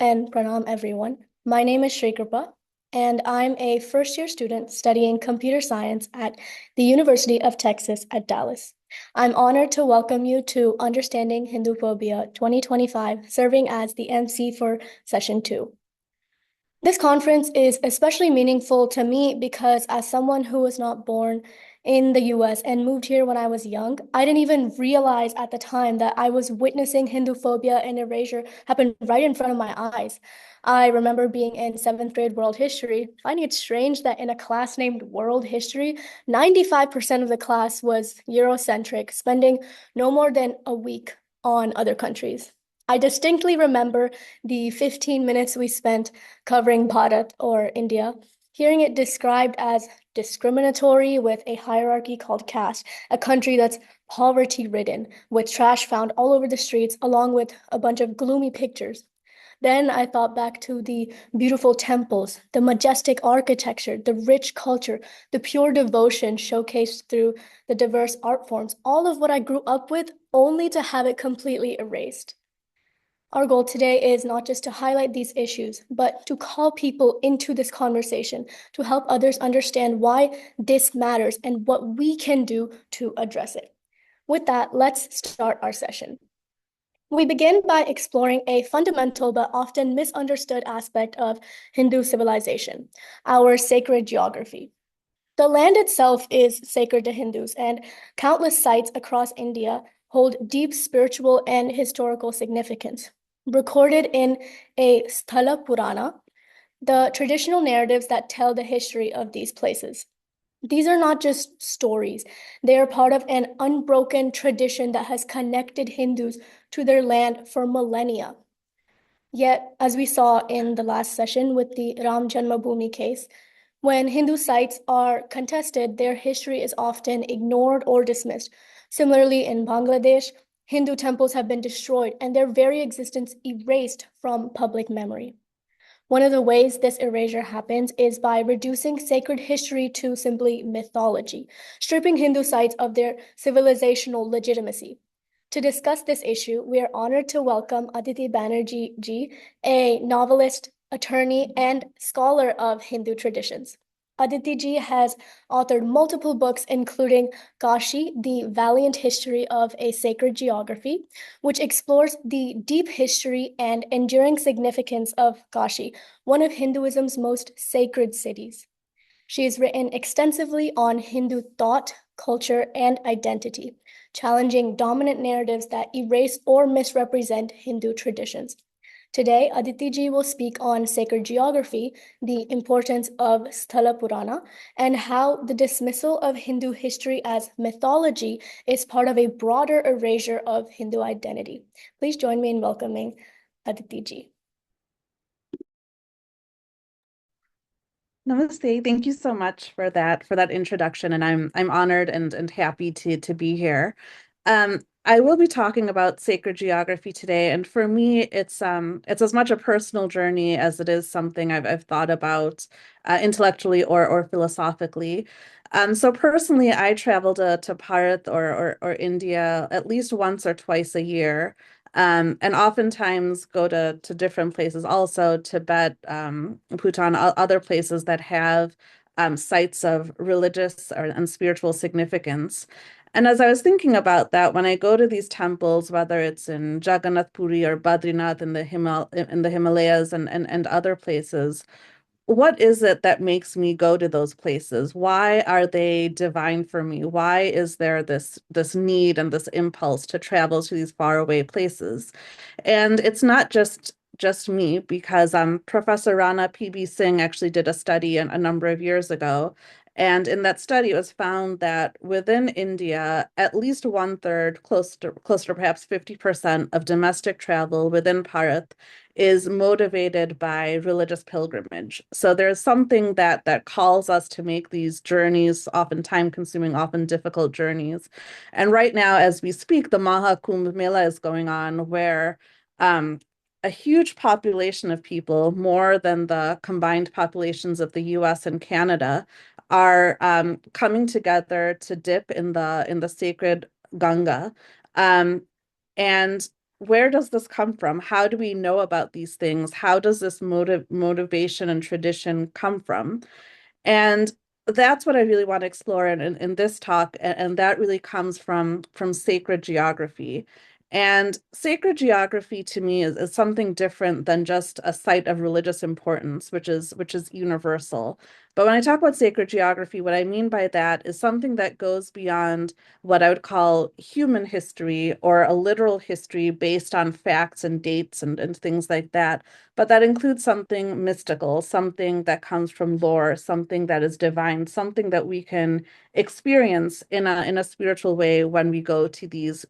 and pranam everyone. My name is Shrikripa, and I'm a first-year student studying computer science at the University of Texas at Dallas. I'm honored to welcome you to Understanding Hinduphobia 2025, serving as the MC for Session 2. This conference is especially meaningful to me because as someone who was not born in the US and moved here when I was young, I didn't even realize at the time that I was witnessing Hinduphobia and erasure happen right in front of my eyes. I remember being in seventh grade world history, finding it strange that in a class named world history, 95% of the class was Eurocentric, spending no more than a week on other countries. I distinctly remember the 15 minutes we spent covering Bharat or India, hearing it described as discriminatory with a hierarchy called caste, a country that's poverty ridden, with trash found all over the streets, along with a bunch of gloomy pictures. Then I thought back to the beautiful temples, the majestic architecture, the rich culture, the pure devotion showcased through the diverse art forms, all of what I grew up with, only to have it completely erased. Our goal today is not just to highlight these issues, but to call people into this conversation to help others understand why this matters and what we can do to address it. With that, let's start our session. We begin by exploring a fundamental but often misunderstood aspect of Hindu civilization, our sacred geography. The land itself is sacred to Hindus, and countless sites across India hold deep spiritual and historical significance. Recorded in a Sthala Purana, the traditional narratives that tell the history of these places. These are not just stories, they are part of an unbroken tradition that has connected Hindus to their land for millennia. Yet, as we saw in the last session with the Ram Janmabhoomi case, when Hindu sites are contested, their history is often ignored or dismissed. Similarly, in Bangladesh, Hindu temples have been destroyed and their very existence erased from public memory. One of the ways this erasure happens is by reducing sacred history to simply mythology, stripping Hindu sites of their civilizational legitimacy. To discuss this issue, we are honored to welcome Aditi Banerjee ji, a novelist, attorney, and scholar of Hindu traditions. Aditi ji has authored multiple books, including Kashi, The Valiant History of a Sacred Geography, which explores the deep history and enduring significance of Kashi, one of Hinduism's most sacred cities. She has written extensively on Hindu thought, culture, and identity, challenging dominant narratives that erase or misrepresent Hindu traditions. Today, Aditi ji will speak on sacred geography, the importance of Sthala Purana, and how the dismissal of Hindu history as mythology is part of a broader erasure of Hindu identity. Please join me in welcoming Aditi ji. Namaste. Thank you so much for that introduction, and I'm honored and happy to be here. I will be talking about sacred geography today, and for me, it's as much a personal journey as it is something I've thought about intellectually or philosophically. So personally, I travel to Bharat or India at least once or twice a year. And oftentimes go to different places, also Tibet, Bhutan, other places that have sites of religious and spiritual significance. And as I was thinking about that, when I go to these temples, whether it's in Jagannath Puri or Badrinath in the Himalayas and other places, what is it that makes me go to those places? Why are they divine for me? Why is there this need and this impulse to travel to these faraway places? And it's not just me, because Professor Rana P.B. Singh actually did a study a number of years ago. And in that study, it was found that within India, at least one third, close to perhaps 50% of domestic travel within Bharat is motivated by religious pilgrimage. So there's something that calls us to make these journeys, often time-consuming, often difficult journeys. And right now, as we speak, the Maha Kumbh Mela is going on, where a huge population of people, more than the combined populations of the US and Canada, are coming together to dip in the sacred Ganga. And where does this come from? How do we know about these things? How does this motivation and tradition come from? And that's what I really want to explore in this talk. And that really comes from sacred geography. And sacred geography to me is something different than just a site of religious importance, which is universal. But when I talk about sacred geography, what I mean by that is something that goes beyond what I would call human history or a literal history based on facts and dates and things like that, but that includes something mystical, something that comes from lore, something that is divine, something that we can experience in a spiritual way when we go to these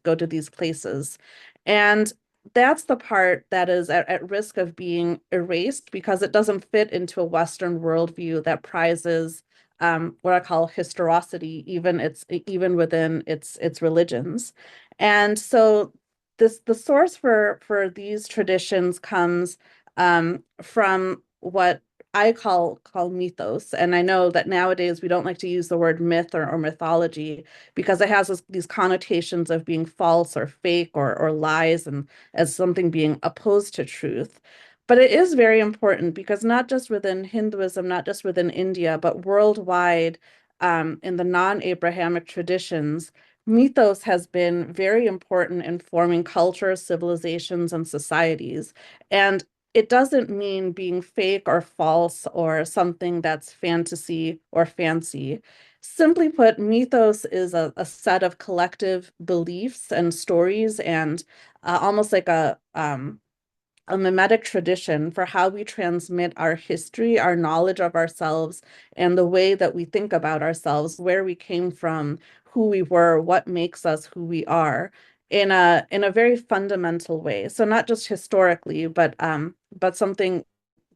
places. And that's the part that is at risk of being erased because it doesn't fit into a Western worldview that prizes what I call historicity, even within its religions. And so the source for these traditions comes from what I call mythos. And I know that nowadays we don't like to use the word myth or mythology because it has these connotations of being false or fake or lies and as something being opposed to truth. But it is very important because not just within Hinduism, not just within India, but worldwide, in the non-Abrahamic traditions, mythos has been very important in forming cultures, civilizations, and societies. And it doesn't mean being fake or false or something that's fantasy or fancy. Simply put, mythos is a set of collective beliefs and stories and almost like a mimetic tradition for how we transmit our history, our knowledge of ourselves, and the way that we think about ourselves, where we came from, who we were, what makes us who we are, in a very fundamental way. So not just historically, but something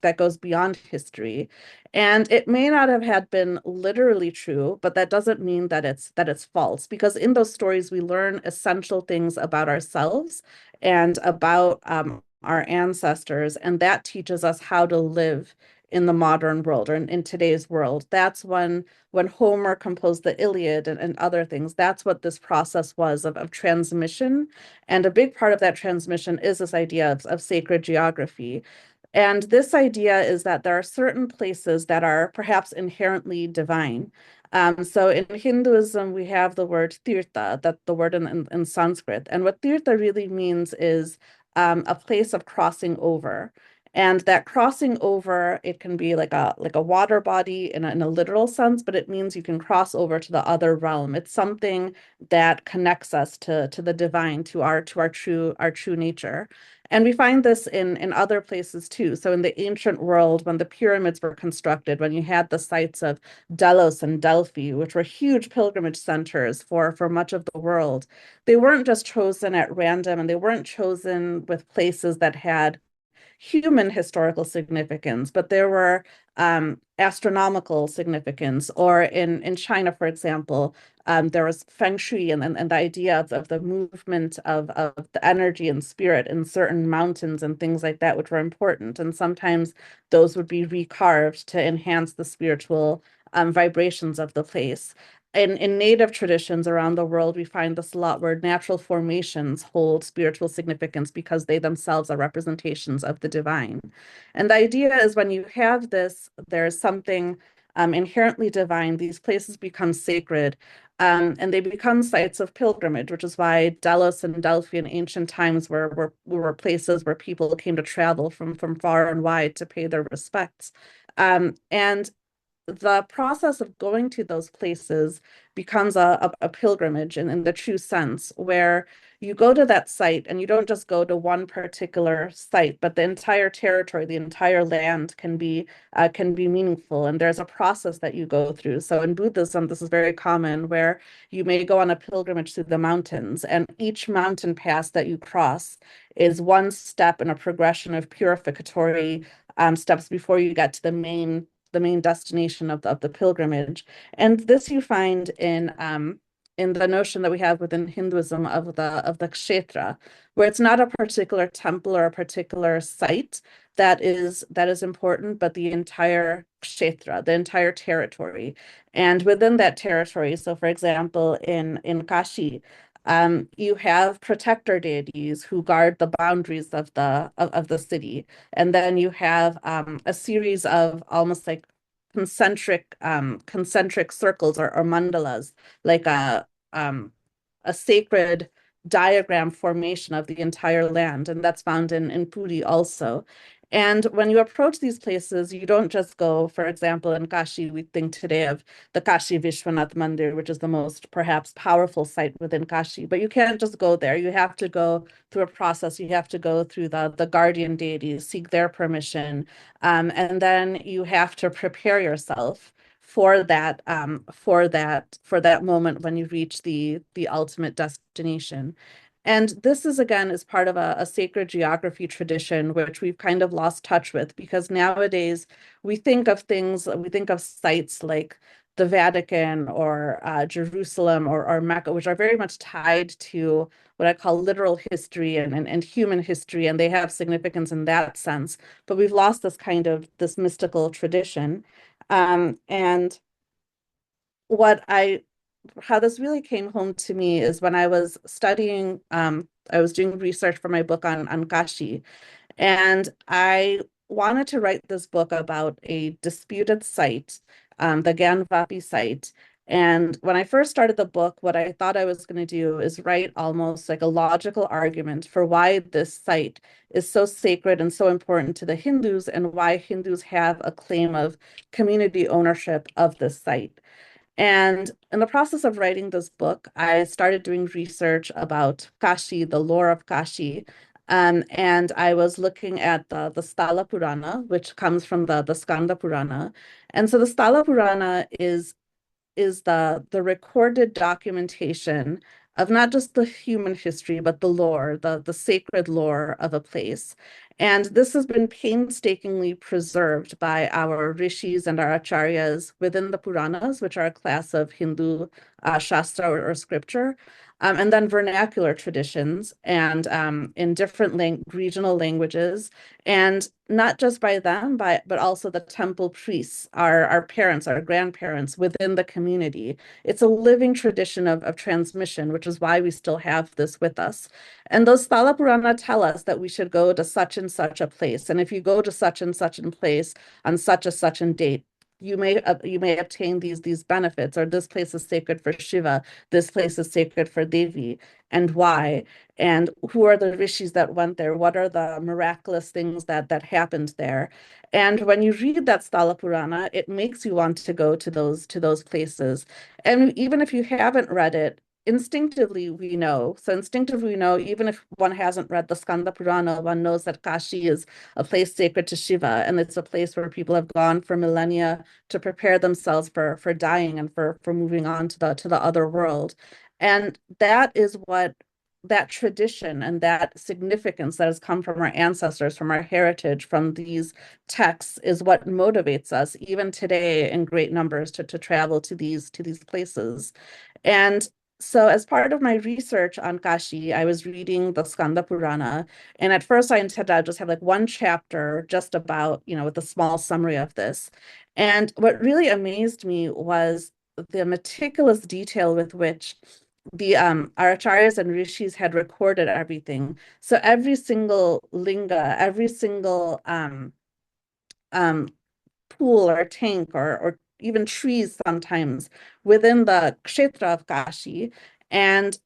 that goes beyond history. And it may not have had been literally true, but that doesn't mean that it's false, because in those stories we learn essential things about ourselves and about our ancestors, and that teaches us how to live in the modern world or in today's world. That's when Homer composed the Iliad and other things. That's what this process was of transmission. And a big part of that transmission is this idea of sacred geography. And this idea is that there are certain places that are perhaps inherently divine. So in Hinduism, we have the word tirtha, that the word in Sanskrit. And what tirtha really means is a place of crossing over. And that crossing over, it can be like a water body in a literal sense, but it means you can cross over to the other realm. It's something that connects us to the divine, to our true nature. And we find this in other places too. So in the ancient world, when the pyramids were constructed, when you had the sites of Delos and Delphi, which were huge pilgrimage centers for much of the world, they weren't just chosen at random and they weren't chosen with places that had human historical significance, but there were astronomical significance. Or in China, for example, there was feng shui and the idea of the movement of the energy and spirit in certain mountains and things like that, which were important. And sometimes those would be recarved to enhance the spiritual vibrations of the place. In native traditions around the world, we find this a lot where natural formations hold spiritual significance because they themselves are representations of the divine. And the idea is when you have this, there's something inherently divine, these places become sacred, and they become sites of pilgrimage, which is why Delos and Delphi in ancient times were places where people came to travel from far and wide to pay their respects. And the process of going to those places becomes a pilgrimage in the true sense, where you go to that site and you don't just go to one particular site, but the entire territory, the entire land can be meaningful. And there's a process that you go through. So in Buddhism, this is very common, where you may go on a pilgrimage through the mountains, and each mountain pass that you cross is one step in a progression of purificatory steps before you get to the main destination of the pilgrimage. And this you find in the notion that we have within Hinduism of the kshetra, where it's not a particular temple or a particular site that is important, but the entire kshetra, the entire territory. And within that territory, so for example, in Kashi, You have protector deities who guard the boundaries of the city, and then you have a series of almost like concentric circles or mandalas, like a sacred diagram formation of the entire land, and that's found in Puri also. And when you approach these places, you don't just go, for example, in Kashi, we think today of the Kashi Vishwanath Mandir, which is the most perhaps powerful site within Kashi, but you can't just go there. You have to go through a process. You have to go through the guardian deities, seek their permission, and then you have to prepare yourself for that moment when you reach the ultimate destination. And this is again is part of a sacred geography tradition, which we've kind of lost touch with because nowadays we think of sites like the Vatican or Jerusalem or Mecca, which are very much tied to what I call literal history and human history, and they have significance in that sense. But we've lost this mystical tradition. And what I how this really came home to me is when I was studying, I was doing research for my book on Kashi, and I wanted to write this book about a disputed site, the Ganvapi site. And when I first started the book, what I thought I was going to do is write almost like a logical argument for why this site is so sacred and so important to the Hindus and why Hindus have a claim of community ownership of this site. And in the process of writing this book, I started doing research about Kashi, the lore of Kashi. And I was looking at the Sthala Purana, which comes from the Skanda Purana. And so the Sthala Purana is the recorded documentation of not just the human history, but the lore, the sacred lore of a place. And this has been painstakingly preserved by our rishis and our acharyas within the Puranas, which are a class of Hindu Shastra or scripture, and then vernacular traditions and in different regional languages, and not just by them, but also the temple priests, our parents, our grandparents within the community. It's a living tradition of transmission, which is why we still have this with us. And those Sthala Purana tell us that we should go to such and such a place. And if you go to such and such a place on such a such and date, you may obtain these benefits, or this place is sacred for Shiva, this place is sacred for Devi, and why, and who are the rishis that went there, what are the miraculous things that happened there. And when you read that Sthala Purana, it makes you want to go to those places. And even if you haven't read it, instinctively we know. So instinctively we know, even if one hasn't read the Skanda Purana, one knows that Kashi is a place sacred to Shiva, and it's a place where people have gone for millennia to prepare themselves for dying and for moving on to the other world. And that is what that tradition and that significance that has come from our ancestors, from our heritage, from these texts is what motivates us even today in great numbers to travel to these places. And so as part of my research on Kashi, I was reading the Skanda Purana, and at first I intended to just have like one chapter just about, with a small summary of this. And what really amazed me was the meticulous detail with which the our acharyas and rishis had recorded everything. So every single linga, every single um pool or tank or even trees sometimes within the kshetra of Kashi. And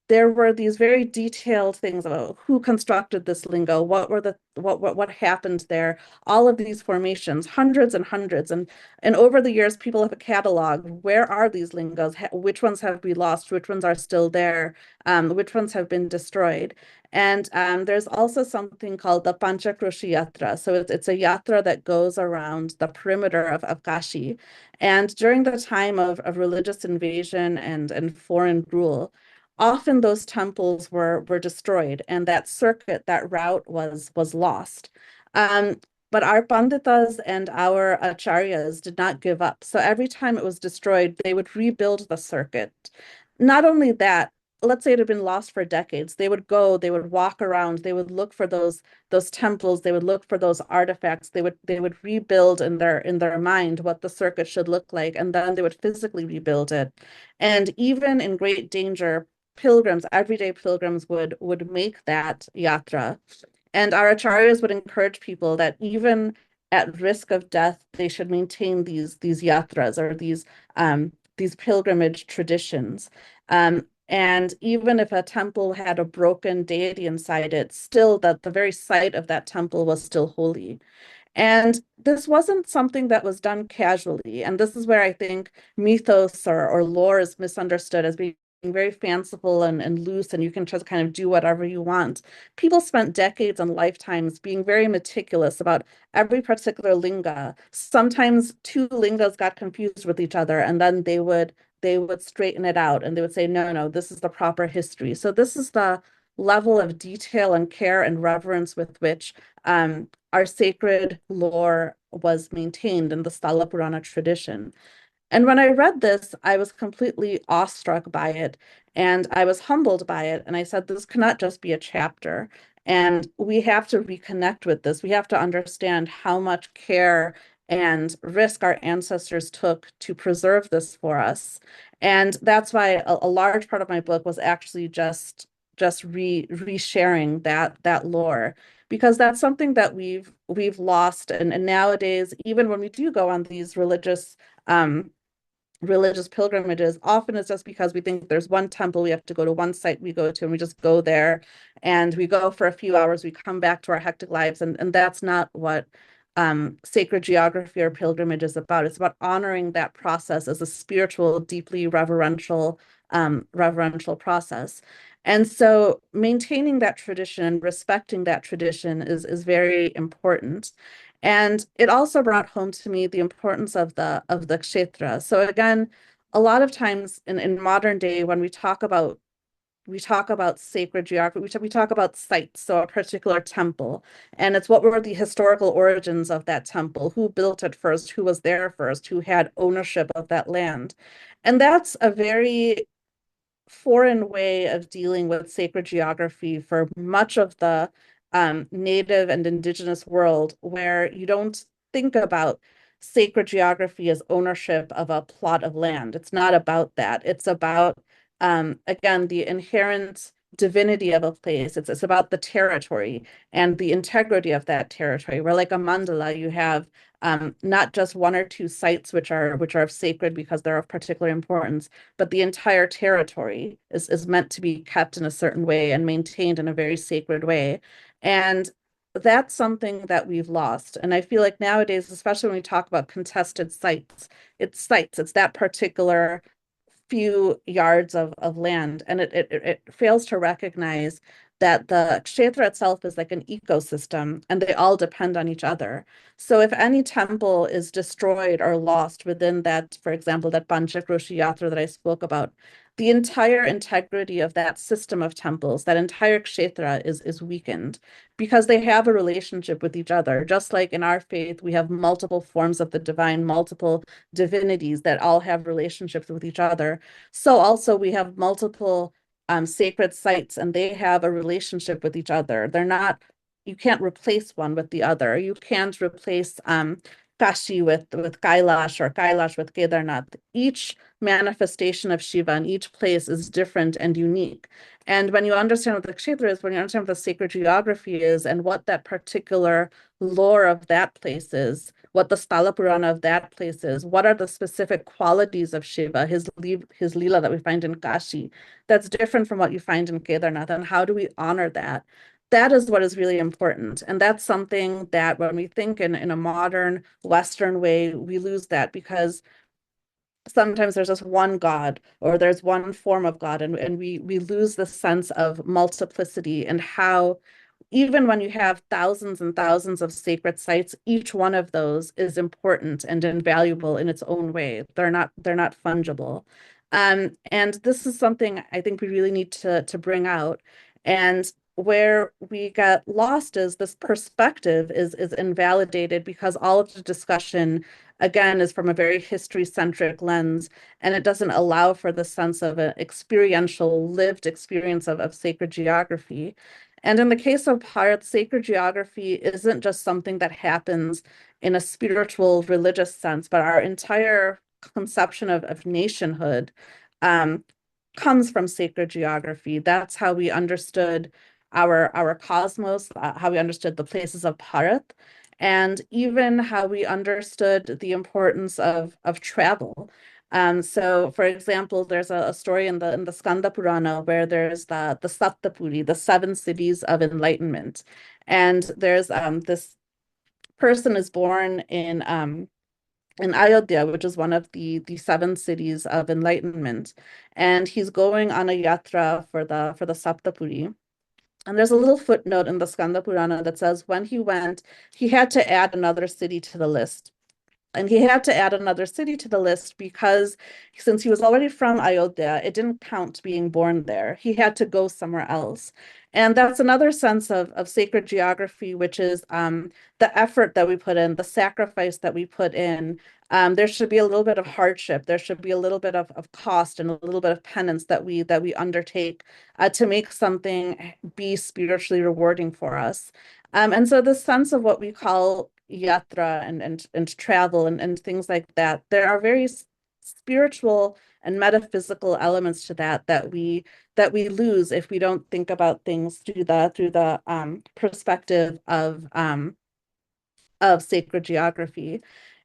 there were these very detailed things about who constructed this lingo, what happened there, all of these formations, hundreds and hundreds. And over the years, people have cataloged where are these lingos, which ones have we lost, which ones are still there, which ones have been destroyed. And there's also something called the Panchakroshi Yatra. So it's a yatra that goes around the perimeter of Kashi. And during the time of religious invasion and foreign rule, often those temples were destroyed, and that circuit, that route was lost. Um, but our panditas and our acharyas did not give up. So every time it was destroyed, they would rebuild the circuit. Not only that, let's say it had been lost for decades, they would go, they would walk around, they would look for those temples, they would look for those artifacts, they would rebuild in their mind what the circuit should look like, and then they would physically rebuild it. And even in great danger, pilgrims, everyday pilgrims would make that yatra. And our acharyas would encourage people that even at risk of death, they should maintain these yatras or these pilgrimage traditions. And even if a temple had a broken deity inside it, still that the very site of that temple was still holy. And this wasn't something that was done casually. And this is where I think mythos or lore is misunderstood as being very fanciful and loose, and you can just kind of do whatever you want. People spent decades and lifetimes being very meticulous about every particular linga. Sometimes two lingas got confused with each other, and then they would straighten it out and they would say, no, no, this is the proper history. So this is the level of detail and care and reverence with which our sacred lore was maintained in the Sthala Purana tradition. And when I read this, I was completely awestruck by it and I was humbled by it. And I said, this cannot just be a chapter. And we have to reconnect with this. We have to understand how much care and risk our ancestors took to preserve this for us. And that's why a large part of my book was actually just resharing that lore because that's something that we've lost and nowadays even when we do go on these um religious pilgrimages, often it's just because we think there's one temple we have to go to, one site we go to, and we just go there and we go for a few hours, we come back to our hectic lives, and that's not what sacred geography or pilgrimage is about. It's about honoring that process as a spiritual, deeply reverential process. And so maintaining that tradition and respecting that tradition is very important. And it also brought home to me the importance of the kshetra. So again, a lot of times in modern day, when we talk about sacred geography, we talk about sites, so a particular temple, and it's what were the historical origins of that temple, who built it first, who was there first, who had ownership of that land. And that's a very foreign way of dealing with sacred geography for much of the native and indigenous world, where you don't think about sacred geography as ownership of a plot of land. It's not about that. It's about, again, the inherent divinity of a place. It's about the territory and the integrity of that territory. Where like a mandala, you have not just one or two sites which are sacred because they're of particular importance, but the entire territory is meant to be kept in a certain way and maintained in a very sacred way. And that's something that we've lost. And I feel like nowadays, especially when we talk about contested sites, it's that particular few yards of land. And it fails to recognize that the kshetra itself is like an ecosystem and they all depend on each other. So if any temple is destroyed or lost within that, for example, that Panchakroshi Yatra that I spoke about, the entire integrity of that system of temples, that entire kshetra is weakened because they have a relationship with each other. Just like in our faith, we have multiple forms of the divine, multiple divinities that all have relationships with each other. So also we have multiple sacred sites and they have a relationship with each other. They're not, you can't replace one with the other. You can't replace Kashi with Kailash or Kailash with Kedarnath. Each manifestation of Shiva in each place is different and unique. And when you understand what the kshetra is, when you understand what the sacred geography is and what that particular lore of that place is, what the Sthala Purana of that place is, what are the specific qualities of Shiva, his lila that we find in Kashi, that's different from what you find in Kedarnath, and how do we honor that? That is what is really important. And that's something that when we think in a modern Western way, we lose that because sometimes there's just one God or there's one form of God, and we lose the sense of multiplicity and how even when you have thousands and thousands of sacred sites, each one of those is important and invaluable in its own way. They're not fungible. And this is something I think we really need to bring out. And where we get lost is this perspective is invalidated because all of the discussion, again, is from a very history-centric lens, and it doesn't allow for the sense of an experiential, lived experience of sacred geography. And in the case of Bharat, sacred geography isn't just something that happens in a spiritual, religious sense, but our entire conception of nationhood um, comes from sacred geography. That's how we understood our cosmos, how we understood the places of Bharat, and even how we understood the importance of travel. So, for example, there's a story in the Sthala Purana where there's the Saptapuri, the seven cities of enlightenment, and there's this person is born in Ayodhya, which is one of the seven cities of enlightenment, and he's going on a yatra for the Saptapuri. And there's a little footnote in the Skanda Purana that says when he went, he had to add another city to the list. And he had to add another city to the list because since he was already from Ayodhya, it didn't count being born there. He had to go somewhere else. And that's another sense of sacred geography, which is the effort that we put in, the sacrifice that we put in. There should be a little bit of hardship. There should be a little bit of cost and a little bit of penance that we undertake to make something be spiritually rewarding for us. And so the sense of what we call yatra and travel and things like that, there are very spiritual and metaphysical elements to that we lose if we don't think about things through the perspective of sacred geography.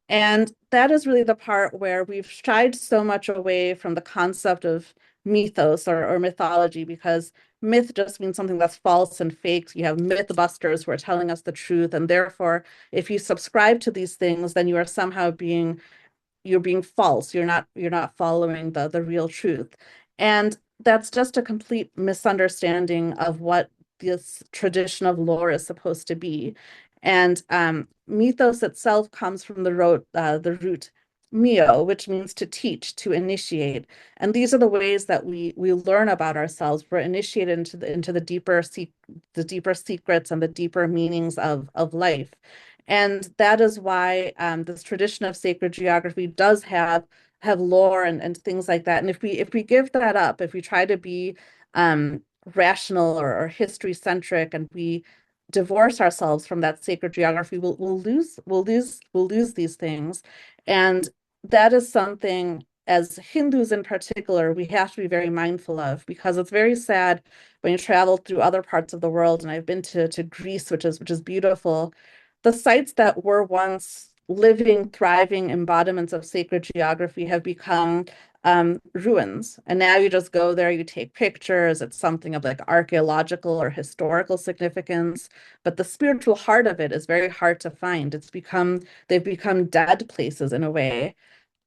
And that is really the part where we've shied so much away from the concept of mythos or mythology, because myth just means something that's false and fake. You have mythbusters who are telling us the truth. And therefore, if you subscribe to these things, then you are somehow you're being false. You're not following the real truth. And that's just a complete misunderstanding of what this tradition of lore is supposed to be. And mythos itself comes from the root mio, which means to teach, to initiate. And these are the ways that we learn about ourselves. We're initiated into the deeper secrets and the deeper meanings of life. And that is why this tradition of sacred geography does have lore and things like that. And if we give that up, if we try to be rational or history centric, and we divorce ourselves from that sacred geography, we'll lose these things. And that is something, as Hindus in particular, we have to be very mindful of, because it's very sad when you travel through other parts of the world. And I've been to Greece, which is beautiful. The sites that were once living, thriving embodiments of sacred geography have become ruins. And now you just go there, you take pictures, it's something of like archaeological or historical significance, but the spiritual heart of it is very hard to find. They've become dead places in a way.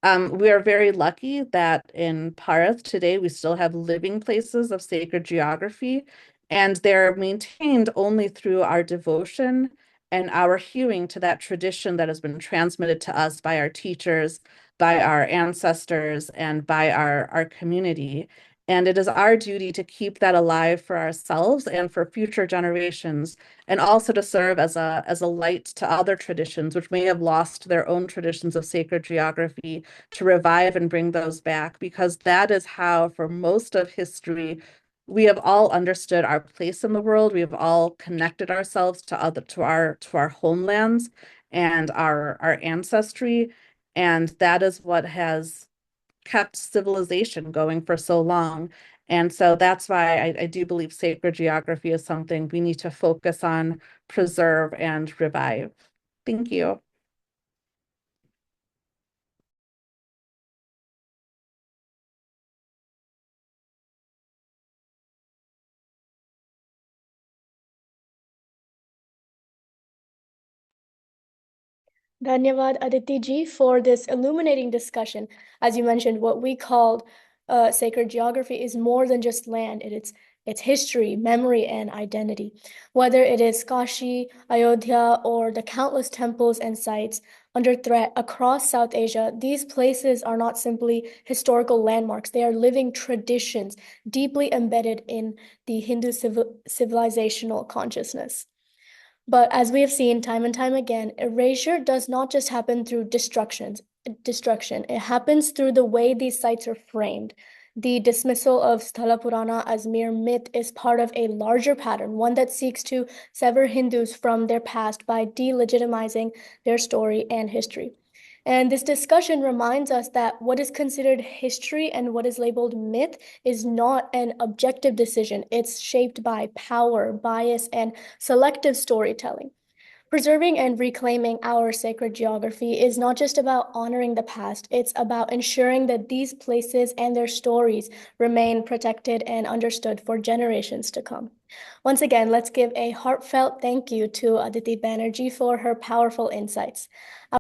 We are very lucky that in Bharat today we still have living places of sacred geography, and they're maintained only through our devotion and our hewing to that tradition that has been transmitted to us by our teachers, by our ancestors, and by our community. And it is our duty to keep that alive for ourselves and for future generations, and also to serve as a light to other traditions which may have lost their own traditions of sacred geography, to revive and bring those back, because that is how, for most of history, we have all understood our place in the world. We have all connected ourselves to our homelands and our ancestry, and that is what has kept civilization going for so long. And so that's why I do believe sacred geography is something we need to focus on, preserve, and revive. Thank you. Dhanyavad Aditi ji for this illuminating discussion. As you mentioned, what we called sacred geography is more than just land. It's history, memory, and identity. Whether it is Kashi, Ayodhya, or the countless temples and sites under threat across South Asia, these places are not simply historical landmarks. They are living traditions deeply embedded in the Hindu civilizational consciousness. But as we have seen time and time again, erasure does not just happen through destruction. It happens through the way these sites are framed. The dismissal of Sthala Purana as mere myth is part of a larger pattern, one that seeks to sever Hindus from their past by delegitimizing their story and history. And this discussion reminds us that what is considered history and what is labeled myth is not an objective decision. It's shaped by power, bias, and selective storytelling. Preserving and reclaiming our sacred geography is not just about honoring the past, it's about ensuring that these places and their stories remain protected and understood for generations to come. Once again, let's give a heartfelt thank you to Aditi Banerjee for her powerful insights.